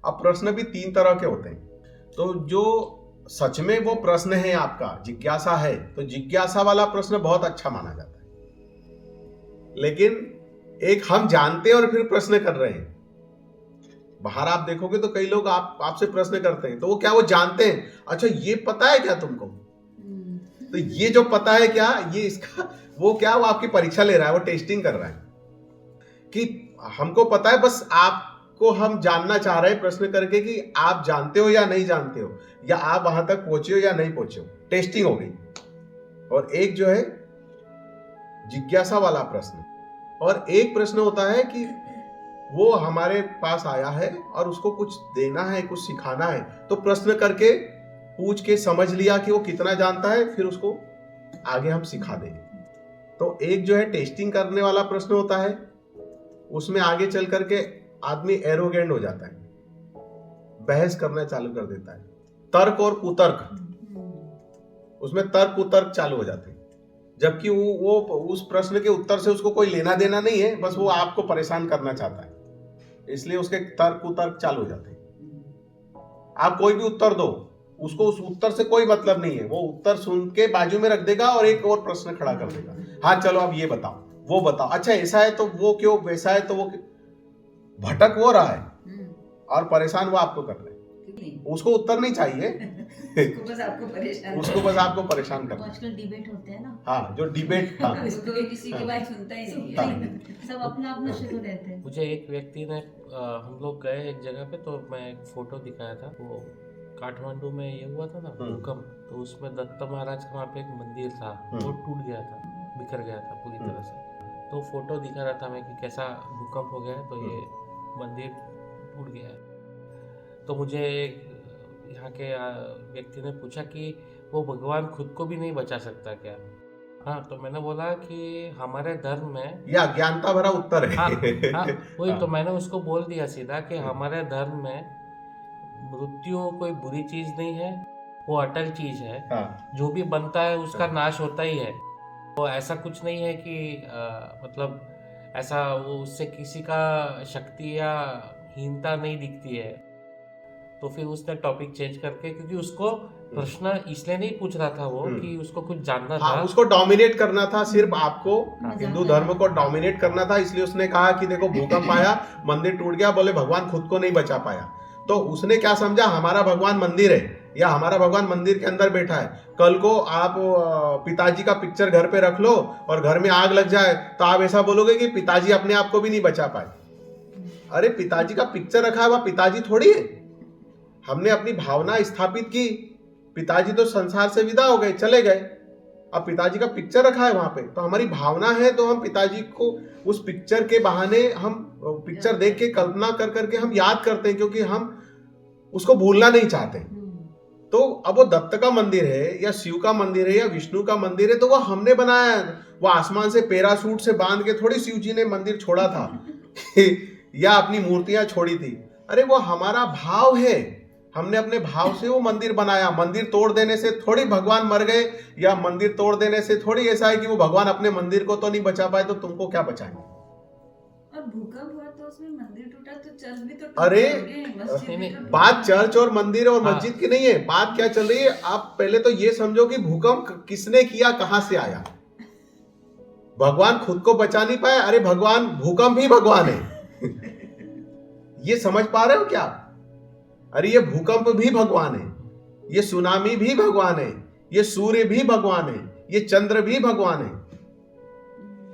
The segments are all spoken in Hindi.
अब प्रश्न भी 3 तरह के होते हैं। तो जो सच में वो प्रश्न है आपका जिज्ञासा है, तो जिज्ञासा वाला प्रश्न बहुत अच्छा माना जाता है। लेकिन एक हम जानते हैं और फिर प्रश्न कर रहे हैं, बाहर आप देखोगे तो कई लोग आपसे प्रश्न करते हैं, तो वो क्या वो जानते हैं, अच्छा ये पता है क्या तुमको, तो ये जो पता है क्या, ये इसका वो क्या, वो आपकी परीक्षा ले रहा है, वो टेस्टिंग कर रहा है कि हमको पता है, बस आपको हम जानना चाह रहे हैं प्रश्न करके कि आप जानते हो या नहीं जानते हो, या आप वहां तक पहुंचे हो या नहीं पहुंचे हो, टेस्टिंग हो गई। और एक जो है जिज्ञासा वाला प्रश्न, और एक प्रश्न होता है कि वो हमारे पास आया है और उसको कुछ देना है, कुछ सिखाना है, तो प्रश्न करके पूछ के समझ लिया कि वो कितना जानता है, फिर उसको आगे हम सिखा देंगे। तो एक जो है टेस्टिंग करने वाला प्रश्न होता है, उसमें आगे चल करके आदमी एरोगेंट हो जाता है, बहस करना चालू कर देता है, तर्क और कुतर्क, उसमें तर्क कुतर्क चालू हो जाते हैं, जबकि वो उस प्रश्न के उत्तर से उसको कोई लेना देना नहीं है, बस वो आपको परेशान करना चाहता है, इसलिए उसके तर्क कुतर्क चालू हो जाते हैं। आप कोई भी उत्तर दो, उसको उस उत्तर से कोई मतलब नहीं है, वो उत्तर सुन के बाजू में रख देगा और एक और प्रश्न खड़ा कर देगा, हाँ चलो अब ये बताओ, वो बताओ, अच्छा ऐसा है तो वो क्यों, वैसा है तो वो क्यों? भटक वो रहा है और परेशान वो आपको कर रहे हैं, उसको उत्तर नहीं चाहिए उसको बस आपको परेशान करना। आजकल डिबेट होते हैं ना, हाँ जो डिबेट, हाँ किसी की बात सुनता ही नहीं, सब अपना अपना शुरू रहते हैं। मुझे एक व्यक्ति ने हम लोग गए एक जगह पे, तो मैं एक फोटो दिखाया था, वो काठमांडू में ये हुआ था ना भूकंप, तो उसमें दत्त महाराज का वहाँ पे एक मंदिर था, वो टूट गया था, बिखर गया था पूरी तरह से। तो फोटो दिखा रहा था मैं कि कैसा भूकंप हो गया है, तो ये मंदिर टूट गया है। तो मुझे यहाँ के व्यक्ति ने पूछा कि वो भगवान खुद को भी नहीं बचा सकता क्या? हाँ, तो मैंने बोला कि हमारे धर्म में, ये अज्ञानता भरा उत्तर है। हाँ, वही तो मैंने उसको बोल दिया सीधा कि हमारे धर्म में मृत्यु कोई बुरी चीज नहीं है, वो अटल चीज है। जो भी बनता है उसका नाश होता ही है, तो ऐसा कुछ नहीं है कि मतलब ऐसा वो उससे किसी का शक्ति या हीनता नहीं दिखती है। तो फिर उसने टॉपिक चेंज करके, क्योंकि उसको प्रश्न इसलिए नहीं पूछ रहा था वो कि उसको कुछ जानना था, उसको डोमिनेट करना था, सिर्फ आपको हिंदू धर्म को डोमिनेट करना था, इसलिए उसने कहा कि देखो भूकंप आया, मंदिर टूट गया, बोले भगवान खुद को नहीं बचा पाया। तो उसने क्या समझा, हमारा भगवान मंदिर है या हमारा भगवान मंदिर के अंदर बैठा है, कल को आप पिताजी का पिक्चर घर पे रख लो और घर में आग लग जाए तो आप ऐसा बोलोगे कि पिताजी अपने आप को भी नहीं बचा पाए। अरे पिताजी का पिक्चर रखा है, वह पिताजी थोड़ी है, हमने अपनी भावना स्थापित की, पिताजी तो संसार से विदा हो गए, चले गए, अब पिताजी का पिक्चर रखा है वहां पे, तो हमारी भावना है, तो हम पिताजी को उस पिक्चर के बहाने, हम पिक्चर देख के कल्पना कर करके हम याद करते हैं, क्योंकि हम उसको भूलना नहीं चाहते। तो अब वो दत्त का मंदिर है या शिव का मंदिर है या विष्णु का मंदिर है, तो वो हमने बनाया है, वो आसमान से पैरासूट से बांध के थोड़ी शिव जी ने मंदिर छोड़ा था या अपनी मूर्तियां छोड़ी थी। अरे वो हमारा भाव है, हमने अपने भाव से वो मंदिर बनाया। मंदिर तोड़ देने से थोड़ी भगवान मर गए, या मंदिर तोड़ देने से थोड़ी ऐसा है कि वो भगवान अपने मंदिर को तो नहीं बचा पाए, तो तुमको क्या बचाएंगे। और भूकंप हुआ तो उसमें मंदिर टूटा तो चर्च भी तो अरे बात चर्च और मंदिर और मस्जिद की नहीं है, बात क्या चल रही है, आप पहले तो ये समझो कि भूकंप किसने किया, कहां से आया। भगवान खुद को बचा नहीं पाए, अरे भगवान, भूकंप ही भगवान है ये समझ पा रहे हो क्या? अरे ये भूकंप भी भगवान है, ये सुनामी भी भगवान है, ये सूर्य भी भगवान है, ये चंद्र भी भगवान है।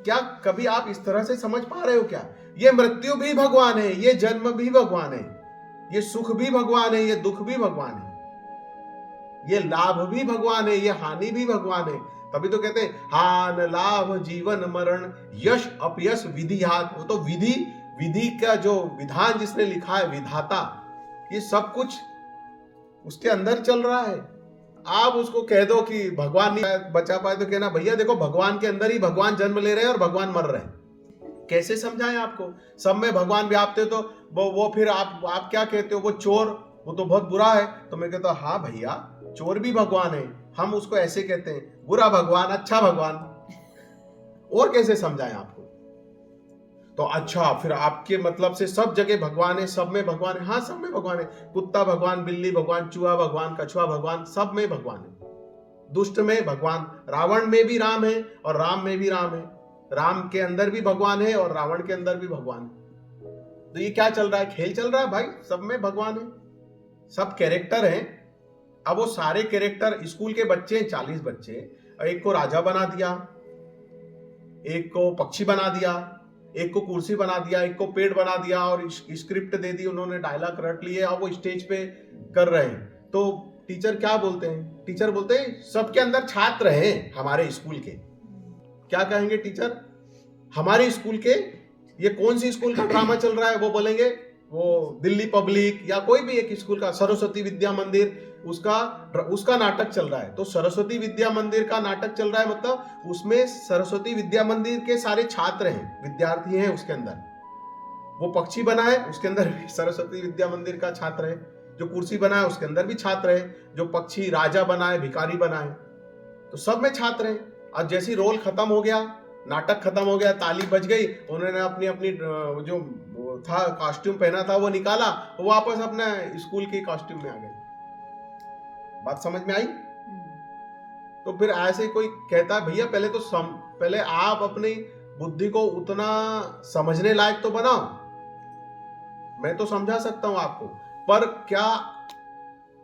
क्या कभी आप इस तरह से समझ पा रहे हो क्या? ये मृत्यु भी भगवान है, ये जन्म भी भगवान है, ये सुख भी भगवान है, ये दुख भी भगवान है, ये लाभ भी भगवान है, ये हानि भी भगवान है। तभी तो कहते हैं हान लाभ जीवन मरण यश अपयश विधि हाथ। वो तो विधि का जो विधान जिसने लिखा है, विधाता, ये सब कुछ उसके अंदर चल रहा है। आप उसको कह दो कि भगवान नहीं बचा पाए, तो कहना भैया देखो भगवान के अंदर ही भगवान जन्म ले रहे हैं और भगवान मर रहे हैं। कैसे समझाएं आपको? सब में भगवान व्याप्त है, तो वो फिर आप क्या कहते हो, वो चोर, वो तो बहुत बुरा है। तो मैं कहता हूं हाँ भैया, चोर भी भगवान है, हम उसको ऐसे कहते हैं, बुरा भगवान, अच्छा भगवान। और कैसे समझाएं आपको? तो अच्छा, फिर आपके मतलब से सब जगह भगवान है, सब में भगवान है। हाँ, सब में भगवान है। कुत्ता भगवान, बिल्ली भगवान, चूहा भगवान, कछुआ भगवान, सब में भगवान है। दुष्ट में भगवान, रावण में भी राम है और राम में भी राम है। राम के अंदर भी भगवान है और रावण के अंदर भी भगवान है। तो ये क्या चल रहा है? खेल चल रहा है भाई, सब में भगवान है, सब कैरेक्टर हैं। अब वो सारे कैरेक्टर, स्कूल के बच्चे हैं 40 बच्चे, एक को राजा बना दिया, एक को पक्षी बना दिया, एक को कुर्सी बना दिया, एक को पेड़ बना दिया और स्क्रिप्ट दे दी उन्होंने, डायलॉग रट लिए और वो स्टेज पे कर रहे हैं। तो टीचर क्या बोलते हैं? टीचर बोलते हैं सबके अंदर छात्र हैं हमारे स्कूल के। क्या कहेंगे टीचर? हमारे स्कूल के, ये कौन सी स्कूल का ड्रामा चल रहा है? वो बोलेंगे वो दिल्ली पब्लिक या कोई भी एक स्कूल का, सरस्वती विद्या मंदिर, उसका नाटक चल रहा है। तो सरस्वती विद्या मंदिर का नाटक चल रहा है, मतलब उसमें सरस्वती विद्या मंदिर के सारे छात्र हैं, विद्यार्थी हैं उसके अंदर। वो पक्षी बना है, उसके अंदर भी सरस्वती विद्या मंदिर का छात्र है। जो कुर्सी बना है उसके अंदर भी छात्र है। जो पक्षी राजा बना है, भिखारी बना है, तो सब में छात्र हैं। और जैसी रोल खत्म हो गया, नाटक खत्म हो गया, ताली बज गई, उन्होंने अपनी अपनी जो था कॉस्ट्यूम पहना था वो निकाला, वो वापस अपने स्कूल के कॉस्ट्यूम में आ गए। बात समझ में आई? तो फिर ऐसे कोई कहता है भैया पहले आप अपनी बुद्धि को उतना समझने लायक तो बनाओ। मैं तो समझा सकता हूं आपको, पर क्या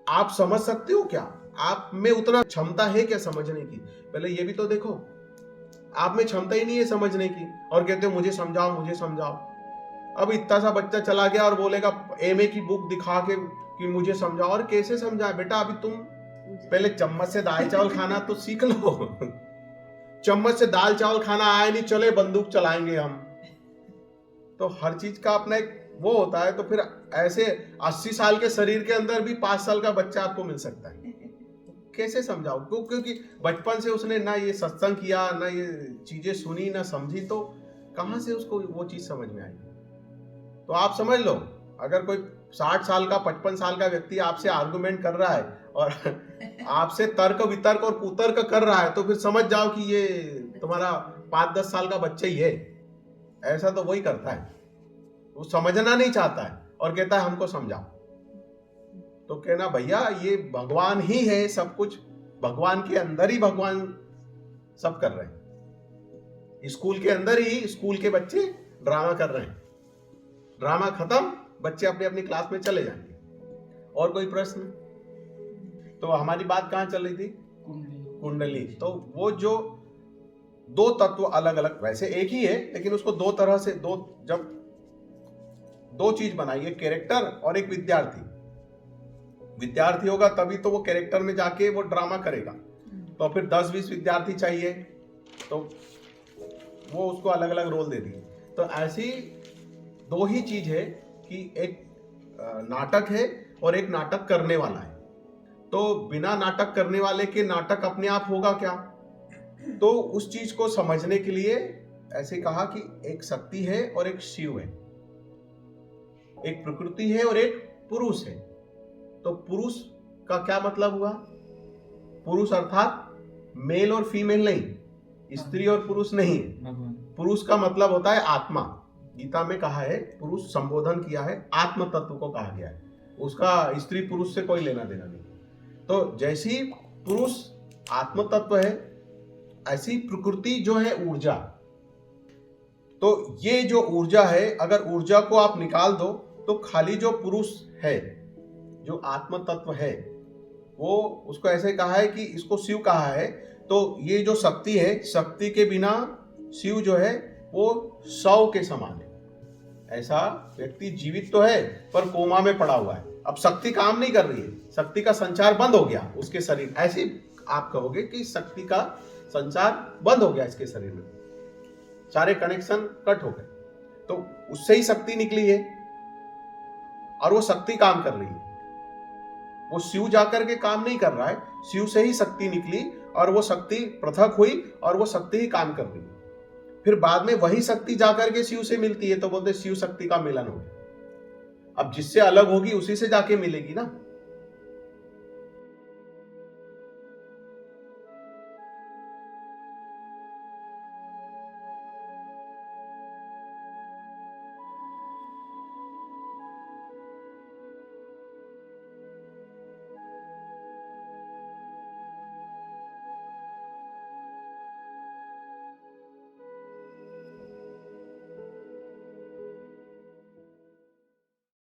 आप समझ सकते हो? क्या आप में उतना क्षमता है क्या समझने की? पहले ये भी तो देखो। आप में क्षमता ही नहीं है समझने की और कहते हो मुझे समझाओ मुझे समझाओ। अब इतना सा बच्चा चला गया और बोलेगा एमए की बुक दिखा के कि मुझे समझाओ। और कैसे समझाए बेटा? अभी तुम पहले चम्मच से दाल चावल खाना तो सीख लो। चम्मच से दाल चावल खाना आए नहीं, चले बंदूक चलाएंगे हम। तो हर चीज का अपना एक वो होता है। तो फिर ऐसे 80 साल के शरीर के अंदर भी 5 साल का बच्चा आपको मिल सकता है। कैसे समझाओ? क्योंकि बचपन से उसने ना ये सत्संग किया, ना ये चीजें सुनी, ना समझी, तो कहां से उसको वो चीज समझ में आएगी? तो आप समझ लो, अगर कोई 60 साल का 55 साल का व्यक्ति आपसे आर्गुमेंट कर रहा है और आपसे तर्क वितर्क और कुतर्क कर रहा है, तो फिर समझ जाओ कि ये तुम्हारा 5-10 साल का बच्चा ही है। ऐसा तो वही करता है, वो समझना नहीं चाहता है और कहता है हमको समझाओ। तो कहना भैया ये भगवान ही है सब कुछ, भगवान के अंदर ही भगवान सब कर रहे हैं। स्कूल के अंदर ही स्कूल के बच्चे ड्रामा कर रहे हैं। ड्रामा खत्म, बच्चे अपनी अपनी क्लास में चले जाएंगे। और कोई प्रश्न? तो हमारी बात कहां चल रही थी? कुंडली। तो वो जो दो तत्व अलग अलग, वैसे एक ही है लेकिन उसको दो तरह से, जब दो चीज बनाई, एक कैरेक्टर और एक विद्यार्थी। विद्यार्थी होगा तभी तो वो कैरेक्टर में जाके वो ड्रामा करेगा। तो फिर 10-20 विद्यार्थी चाहिए, तो वो उसको अलग अलग रोल दे दिए। तो ऐसी दो ही चीज है कि एक नाटक है और एक नाटक करने वाला है। तो बिना नाटक करने वाले के नाटक अपने आप होगा क्या? तो उस चीज को समझने के लिए ऐसे कहा कि एक शक्ति है और एक शिव है, एक प्रकृति है और एक पुरुष है। तो पुरुष का क्या मतलब हुआ? पुरुष अर्थात मेल और फीमेल नहीं, स्त्री और पुरुष नहीं है। पुरुष का मतलब होता है आत्मा। गीता में कहा है, पुरुष संबोधन किया है, आत्म तत्व को कहा गया है। उसका स्त्री पुरुष से कोई लेना देना नहीं। तो जैसी पुरुष आत्म तत्व है, ऐसी प्रकृति जो है ऊर्जा। तो ये जो ऊर्जा है, अगर ऊर्जा को आप निकाल दो तो खाली जो पुरुष है, जो आत्म तत्व है, वो उसको ऐसे कहा है कि इसको शिव कहा है। तो ये जो शक्ति है, शक्ति के बिना शिव जो है वो 100 के समान है। ऐसा व्यक्ति जीवित तो है पर कोमा में पड़ा हुआ है। अब शक्ति काम नहीं कर रही है, शक्ति का संचार बंद हो गया उसके शरीर। ऐसे आप कहोगे कि शक्ति का संचार बंद हो गया इसके शरीर में, सारे कनेक्शन कट हो गए। तो उससे ही शक्ति निकली है और वो शक्ति काम कर रही है। वो शिव जाकर के काम नहीं कर रहा है, शिव से ही शक्ति निकली और वो शक्ति पृथक हुई और वो शक्ति ही काम कर रही है। फिर बाद में वही शक्ति जाकर के शिव से मिलती है, तो बोलते शिव शक्ति का मिलन हो गया। अब जिससे अलग होगी उसी से जाके मिलेगी ना।